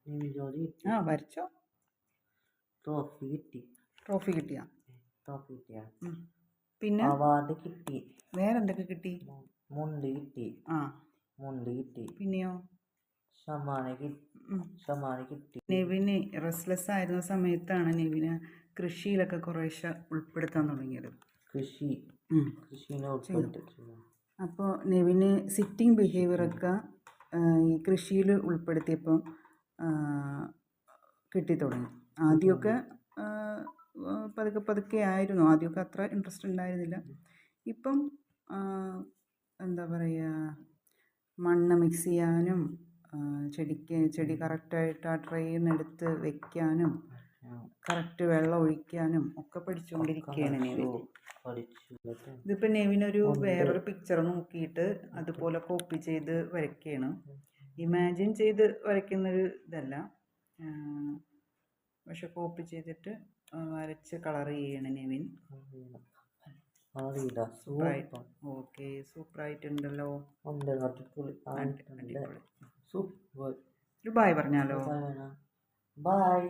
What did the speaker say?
Nevin George കിട്ടി. ആ വരച്ചോ. Trophy കിട്ടി. ട്രോഫി കിട്ടിയാ? ട്രോഫി കിട്ടിയ. പിന്നെ അവാർഡ് കിട്ടി. വേറെന്തൊക്കെ കിട്ടി? മുണ്ട് കിട്ടി. ആ മുണ്ട് കിട്ടി. പിന്നെയോ? സമ്മാനം കിട്ടി. നെവിന് റെസ്റ്റ്ലെസ് ആയിരുന്ന സമയത്താണ് നെവിന് കൃഷിയിലൊക്കെ കുറേശ്ശെ ഉൾപ്പെടുത്താൻ തുടങ്ങിയത്. കൃഷിനെ ഉൾപ്പെടുത്തി. അപ്പോൾ നെവിന് സിറ്റിംഗ് ബിഹേവിയറൊക്കെ ഈ കൃഷിയിൽ ഉൾപ്പെടുത്തിയപ്പോൾ കിട്ടിത്തുടങ്ങി. ആദ്യമൊക്കെ പതുക്കെ പതുക്കെ ആയിരുന്നു. ആദ്യമൊക്കെ അത്ര ഇൻട്രസ്റ്റ് ഉണ്ടായിരുന്നില്ല. ഇപ്പം എന്താ പറയുക, മണ്ണ് മിക്സ് ചെയ്യാനും ചെടി കറക്റ്റായിട്ട് ആ ട്രെയിൽ നിന്ന് എടുത്ത് വെക്കാനും കറക്റ്റ് വെള്ളം ഒഴിക്കാനും ഒക്കെ പഠിച്ചുകൊണ്ടിരിക്കുകയാണ് നെവിൻ. ഇതിപ്പോൾ നെവിനൊരു വേറൊരു പിക്ചർ നോക്കിയിട്ട് അതുപോലെ കോപ്പി ചെയ്ത് വരയ്ക്കുകയാണ്. ഇമാജിൻ ചെയ്ത് വരയ്ക്കുന്നൊരു ഇതല്ല, പക്ഷെ കോപ്പി ചെയ്തിട്ട് വരച്ച് കളർ ചെയ്യണം നെവിൻ. ഓക്കെ, സൂപ്പറായിട്ടുണ്ടല്ലോ. ഒരു ബായ് പറഞ്ഞാലോ? ബായ്.